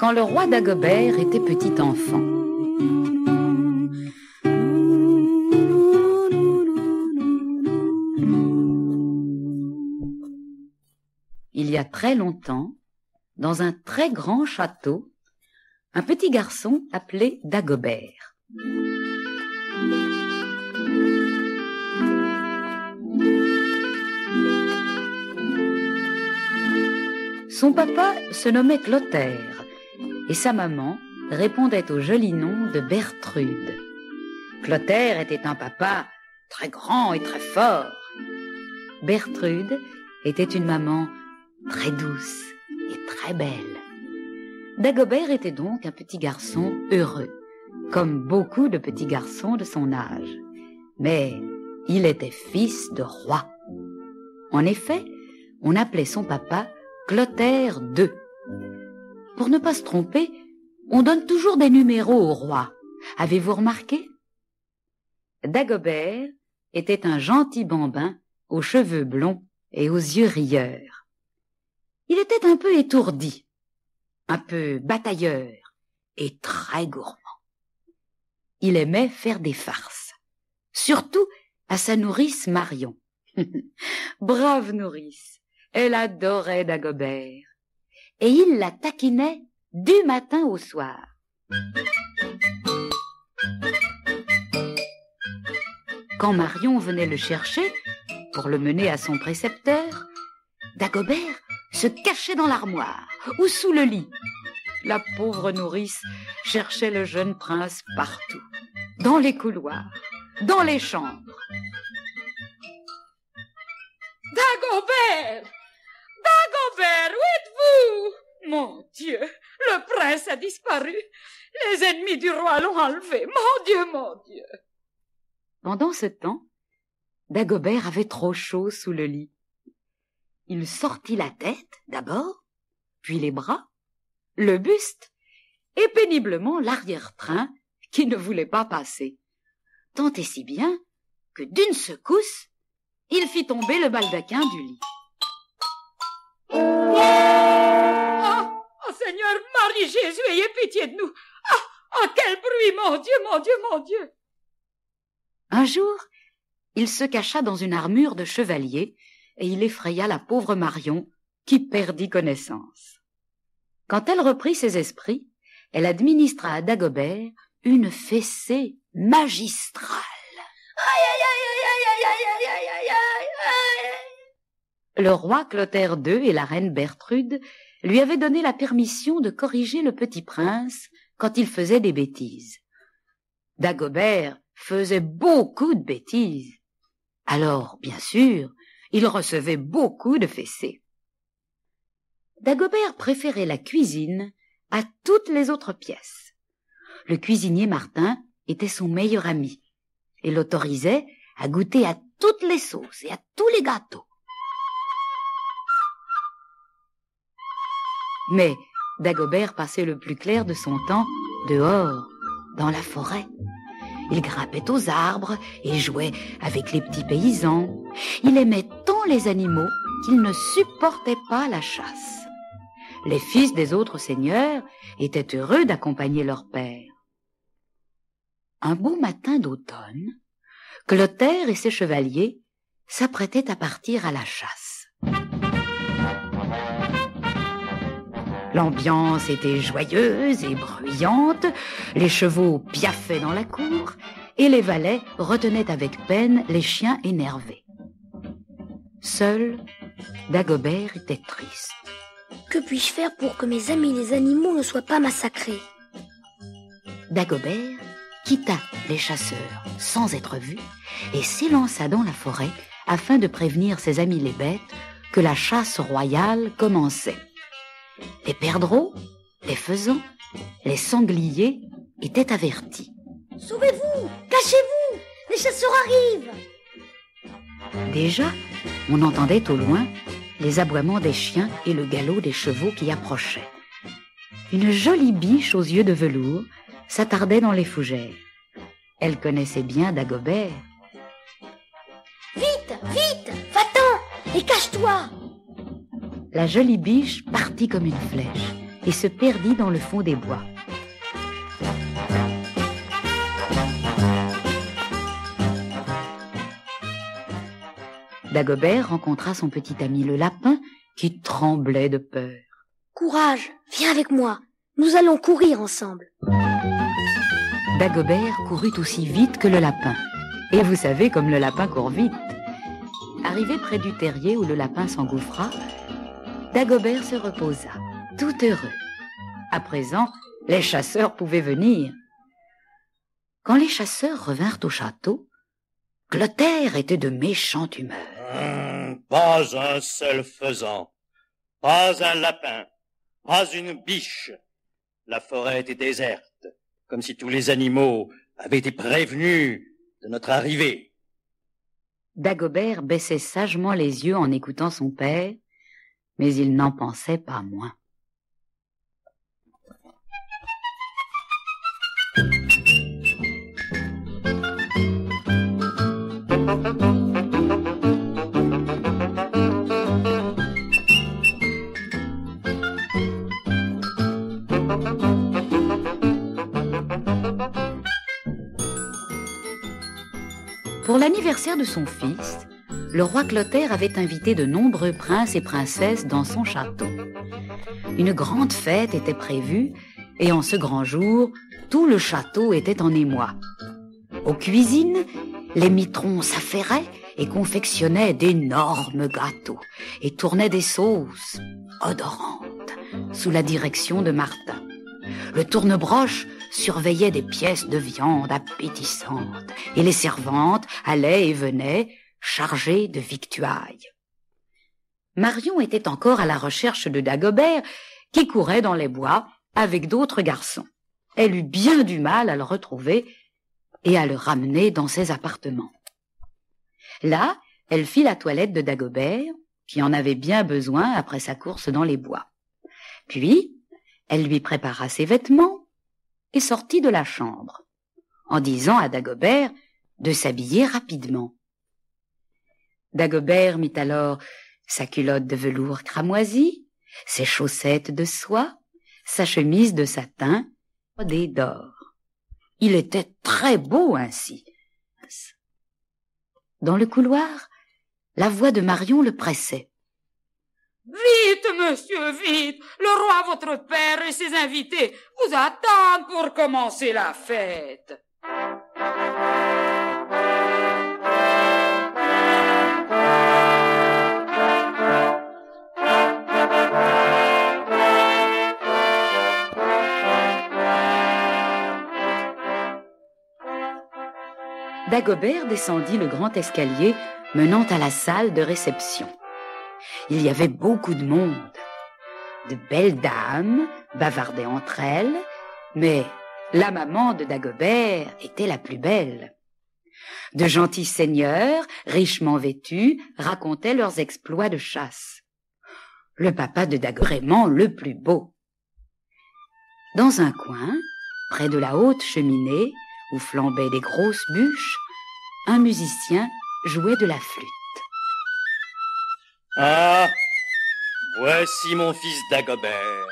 quand le roi Dagobert était petit enfant. Il y a très longtemps, dans un très grand château, un petit garçon appelé Dagobert. Son papa se nommait Clotaire et sa maman répondait au joli nom de Bertrude. Clotaire était un papa très grand et très fort. Bertrude était une maman très douce et très belle. Dagobert était donc un petit garçon heureux, comme beaucoup de petits garçons de son âge. Mais il était fils de roi. En effet, on appelait son papa Clotaire II. Pour ne pas se tromper, on donne toujours des numéros au roi. Avez-vous remarqué? Dagobert était un gentil bambin aux cheveux blonds et aux yeux rieurs. Il était un peu étourdi, un peu batailleur et très gourmand. Il aimait faire des farces, surtout à sa nourrice Marion. Brave nourrice, elle adorait Dagobert et il la taquinait du matin au soir. Quand Marion venait le chercher pour le mener à son précepteur, Dagobert se cachait dans l'armoire ou sous le lit. La pauvre nourrice cherchait le jeune prince partout, dans les couloirs, dans les chambres. Dagobert! Dagobert, où êtes-vous? Mon Dieu, le prince a disparu. Les ennemis du roi l'ont enlevé. Mon Dieu, mon Dieu. Pendant ce temps, Dagobert avait trop chaud sous le lit. Il sortit la tête d'abord, puis les bras, le buste et péniblement l'arrière-train qui ne voulait pas passer. Tant et si bien que d'une secousse, il fit tomber le baldaquin du lit. Oh Seigneur, Marie Jésus, ayez pitié de nous. Quel bruit, mon Dieu, mon Dieu, mon Dieu. Un jour, il se cacha dans une armure de chevalier et il effraya la pauvre Marion qui perdit connaissance. Quand elle reprit ses esprits, elle administra à Dagobert une fessée magistrale. Le roi Clotaire II et la reine Bertrude lui avaient donné la permission de corriger le petit prince quand il faisait des bêtises. Dagobert faisait beaucoup de bêtises. Alors, bien sûr, il recevait beaucoup de fessées. Dagobert préférait la cuisine à toutes les autres pièces. Le cuisinier Martin était son meilleur ami et l'autorisait à goûter à toutes les sauces et à tous les gâteaux. Mais Dagobert passait le plus clair de son temps dehors, dans la forêt. Il grimpait aux arbres et jouait avec les petits paysans. Il aimait tant les animaux qu'il ne supportait pas la chasse. Les fils des autres seigneurs étaient heureux d'accompagner leur père. Un beau matin d'automne, Clotaire et ses chevaliers s'apprêtaient à partir à la chasse. L'ambiance était joyeuse et bruyante, les chevaux piaffaient dans la cour et les valets retenaient avec peine les chiens énervés. Seul, Dagobert était triste. Que puis-je faire pour que mes amis les animaux ne soient pas massacrés? Dagobert quitta les chasseurs sans être vu et s'élança dans la forêt afin de prévenir ses amis les bêtes que la chasse royale commençait. Les perdreaux, les faisans, les sangliers étaient avertis. « Sauvez-vous! Cachez-vous! Les chasseurs arrivent !» Déjà, on entendait au loin les aboiements des chiens et le galop des chevaux qui approchaient. Une jolie biche aux yeux de velours s'attardait dans les fougères. Elle connaissait bien Dagobert. « Vite, vite! Va-t'en et cache-toi !» La jolie biche partit comme une flèche et se perdit dans le fond des bois. Dagobert rencontra son petit ami le lapin qui tremblait de peur. « Courage, viens avec moi, nous allons courir ensemble. » Dagobert courut aussi vite que le lapin. Et vous savez comme le lapin court vite. Arrivé près du terrier où le lapin s'engouffra, Dagobert se reposa, tout heureux. À présent, les chasseurs pouvaient venir. Quand les chasseurs revinrent au château, Clotaire était de méchante humeur. Pas un seul faisan, pas un lapin, pas une biche. La forêt était déserte, comme si tous les animaux avaient été prévenus de notre arrivée. Dagobert baissait sagement les yeux en écoutant son père, mais il n'en pensait pas moins. Pour l'anniversaire de son fils, le roi Clotaire avait invité de nombreux princes et princesses dans son château. Une grande fête était prévue et en ce grand jour, tout le château était en émoi. Aux cuisines, les mitrons s'affairaient et confectionnaient d'énormes gâteaux et tournaient des sauces odorantes sous la direction de Martin. Le tourne-broche surveillait des pièces de viande appétissantes et les servantes allaient et venaient chargées de victuailles. Marion était encore à la recherche de Dagobert qui courait dans les bois avec d'autres garçons. Elle eut bien du mal à le retrouver et à le ramener dans ses appartements. Là, elle fit la toilette de Dagobert, qui en avait bien besoin après sa course dans les bois. Puis, elle lui prépara ses vêtements et sortit de la chambre, en disant à Dagobert de s'habiller rapidement. Dagobert mit alors sa culotte de velours cramoisi, ses chaussettes de soie, sa chemise de satin et d'or. Il était très beau ainsi. Dans le couloir, la voix de Marion le pressait. « Vite, monsieur, vite! Le roi, votre père et ses invités vous attendent pour commencer la fête. » Dagobert descendit le grand escalier menant à la salle de réception. Il y avait beaucoup de monde. De belles dames bavardaient entre elles, mais la maman de Dagobert était la plus belle. De gentils seigneurs, richement vêtus, racontaient leurs exploits de chasse. Le papa de Dagobert vraiment le plus beau. Dans un coin, près de la haute cheminée, où flambaient des grosses bûches, un musicien jouait de la flûte. Ah, voici mon fils Dagobert.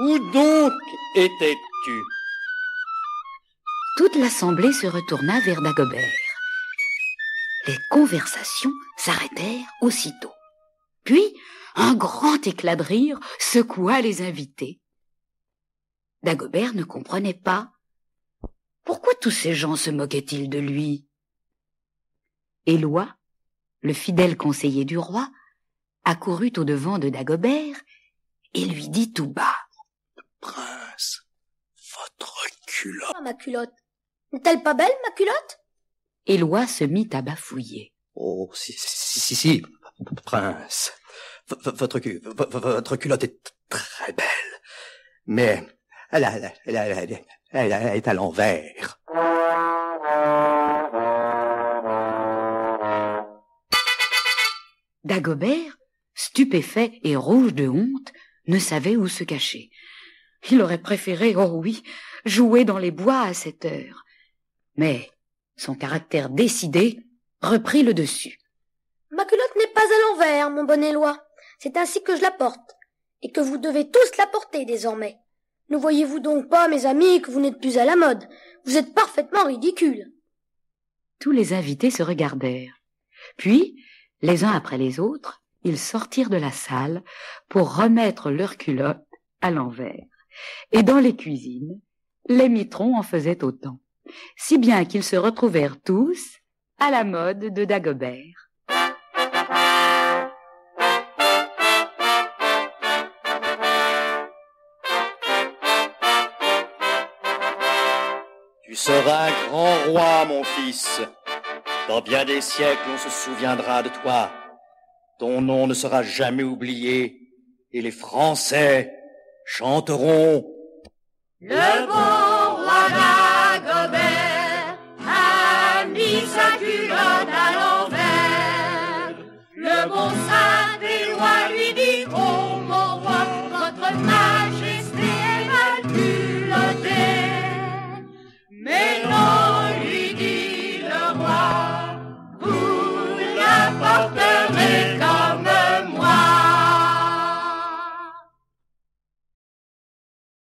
Où donc étais-tu? Toute l'assemblée se retourna vers Dagobert. Les conversations s'arrêtèrent aussitôt. Puis, un grand éclat de rire secoua les invités. Dagobert ne comprenait pas. Pourquoi tous ces gens se moquaient-ils de lui? Éloi, le fidèle conseiller du roi, accourut au-devant de Dagobert et lui dit tout bas. « Prince, votre culotte... » Ah, ma culotte. N'est-elle pas belle, ma culotte? Éloi se mit à bafouiller. « Oh, si, prince. Votre culotte est très belle. Mais elle est à l'envers. » Dagobert, stupéfait et rouge de honte, ne savait où se cacher. Il aurait préféré, oh oui, jouer dans les bois à cette heure. Mais son caractère décidé reprit le dessus. Ma culotte n'est pas à l'envers, mon bon Éloi. C'est ainsi que je la porte. et que vous devez tous la porter désormais. Ne voyez-vous donc pas, mes amis, que vous n'êtes plus à la mode? Vous êtes parfaitement ridicules. Tous les invités se regardèrent. Puis, les uns après les autres, ils sortirent de la salle pour remettre leurs culottes à l'envers. Et dans les cuisines, les mitrons en faisaient autant, si bien qu'ils se retrouvèrent tous à la mode de Dagobert. Tu seras un grand roi, mon fils. Dans bien des siècles, on se souviendra de toi. Ton nom ne sera jamais oublié, et les Français chanteront Le beau